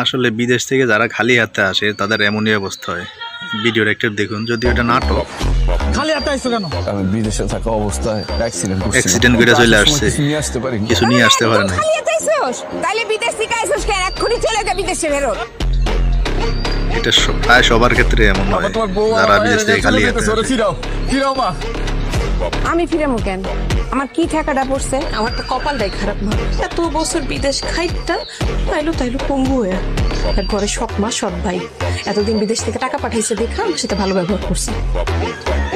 আসলে বিদেশ থেকে যারা খালি হাতে আসে তাদের এমনই অবস্থা হয়। ভিডিওটা একটু দেখুন, যদি এটা নাটক। খালি হাতে আইছো কেন? আমি বিদেশে থাকা অবস্থায় অ্যাক্সিডেন্ট করে চলে আসছে, কিছু নিয়ে আসতে পারে না। খালি হাতে আইছোস? তাইলে বিদেশ থেকে আইছোস কেন? এক্ষুনি চলে যা বিদেশে ফেরত। এটা প্রায় সবার ক্ষেত্রে এমন হয়, যারা বিদেশ থেকে খালি হাতে আসে। ফিরাও মা। আমি ফিরামু কেন? আমার কি টাকাটা পড়ছে? আমার তো কপালটাই খারাপ না, এত বছর বিদেশ খাইটা তাইলো পঙ্গু হয়ে আর ঘরে সৎ মা সৎ ভাই এতদিন বিদেশ থেকে টাকা পাঠাইছে দেখা আমার সাথে ভালো ব্যবহার করছে।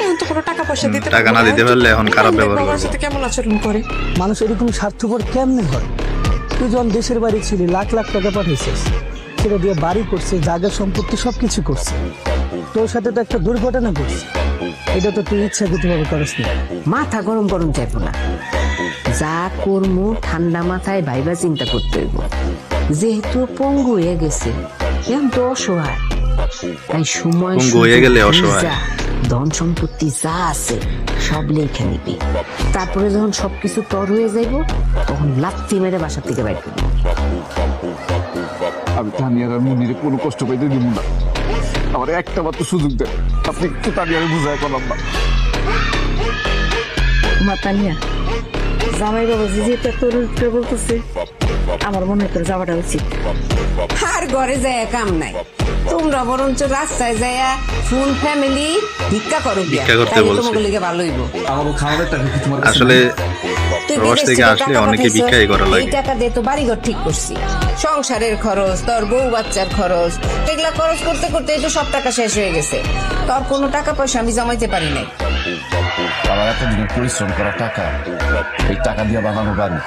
এখন তো কোনো টাকা পয়সা দিতে টাকা না দিতে পারলে এখন খারাপ ব্যবহার বাবার করবে। সাথে কেমন আচরণ করে। মানুষ এরকম স্বার্থপর কেমনে হয়? তুই যখন দেশের বাড়ি ছিলি লাখ লাখ টাকা পাঠাইছিস, সেটা দিয়ে বাড়ি করছে, জায়গা সম্পত্তি সবকিছু করছে। তোর সাথে তো একটা দুর্ঘটনা করছে, এটা তো তুই ইচ্ছাকৃতভাবে করিস না। মাথা গরম গরম চাইবো না, যা করমু ঠান্ডা মাথায় ভাইবা চিন্তা করতে হইব। যেহেতু পঙ্গু হয়ে গেছে, এখন তো অসহায়, তাই সময় পঙ্গু হয়ে গেলে অসহায়। ধন সম্পত্তি যা আছে সব লেখা নিবি। তারপরে যখন সবকিছু তর হয়ে যাইব, তখন লাত্তি মেরে বাসা থেকে বাইর করবি। আমি তানিয়ার আর মুনিরে কোনো কষ্ট পাইতে দিব না। আমার একটা মাত্র সুযোগ দেন, আপনি একটু তানিয়ারে বুঝায় করলাম না। মাতানিয়া জামাই বাবা যেহেতু তোর বলতেছে, আমার মনে হয় তোর যাওয়াটা উচিত। আর ঘরে যায় কাম নাই, তোমরা বরঞ্চ রাস্তায় যায় ফুল ফ্যামিলি ভিক্ষা করো, ভিক্ষা করতে বলছে। তোমাকে লিগে ভালো হইব। আসলে প্রবাস থেকে আসলে অনেকে ভিক্ষাই করা লাগে। এই টাকা দিয়ে তো বাড়িঘর ঠিক করছি, সংসারের খরচ, তোর বউ বাচ্চার খরচ, এগুলা খরচ করতে করতে এই তো সব টাকা শেষ হয়ে গেছে। তোর কোনো টাকা পয়সা আমি জমাইতে পারি নাই। আমার এতদিনের পরিশ্রম করা টাকা, এই টাকা দিয়ে বানানো বাড়ি,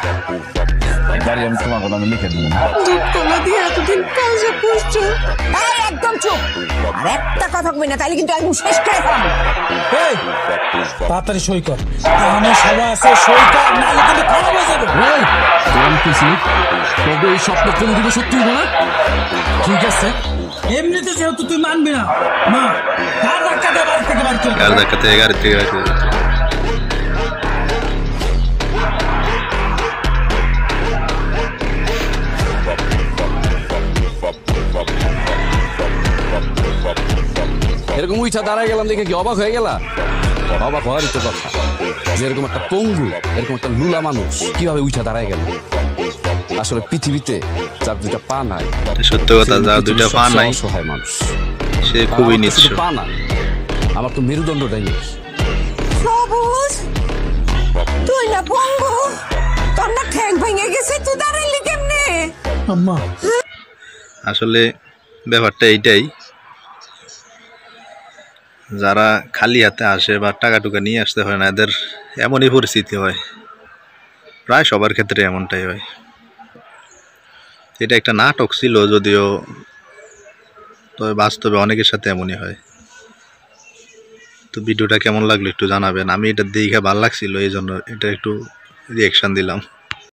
বাড়ি আমি তোমাকে নামে লিখে দিব। দুধ দিয়ে এতদিন কাজে করছো। এই একদম চুপ, আর একটা কথা কই না, তাইলে কিন্তু একদম শেষ করে ফেলাবো। এই তাড়াতাড়ি সই কর, এখানে সবাই আছে, সই কর, নাহলে কিন্তু খারাপ হয়ে যাবে। আমি খুশি, তবে এই স্বপ্ন কোন দিকে সত্যি হলো না। ঠিক আছে, এমনিতে যেহেতু তুই মানবি না, মা কার ধাক্কা দিয়ে বাড়ি থেকে বাড়ি চলে গাড়ি ধাক্কাতে গাড়ি থেকে গাড়ি চলে যাচ্ছে। এরকম উইঠা দাঁড়ায় গেলাম দেখে কি অবাক হয়ে গেলা? অবাক হওয়ারই তো কথা, যে এরকম একটা পঙ্গু, এরকম একটা লুলা মানুষ কিভাবে উইঠা দাঁড়ায় গেল। আসলে পৃথিবীতে যার দুইটা পা নাই, সত্য কথা, যার দুইটা পা নাই অসহায় মানুষ, সে খুবই নিঃস্ব। পা না, আমার তো মেরুদণ্ডটাই নেই। সবুজ, তুই না পঙ্গু, তোর না ঠ্যাং ভেঙে গেছে, তুই দাঁড়াইলি কেমনে? আম্মা আসলে ব্যাপারটা এইটাই, যারা খালি হাতে আসে বা টাকা টুকা নিয়ে আসতে হয় না, এদের এমনই পরিস্থিতি হয়। প্রায় সবার ক্ষেত্রে এমনটাই হয়। এটা একটা নাটক ছিল যদিও, তবে বাস্তবে অনেকের সাথে এমনই হয়। তো ভিডিওটা কেমন লাগলো একটু জানাবেন। আমি এটা দেখে ভালো লাগছিল, এই জন্য এটা একটু রিয়াকশন দিলাম।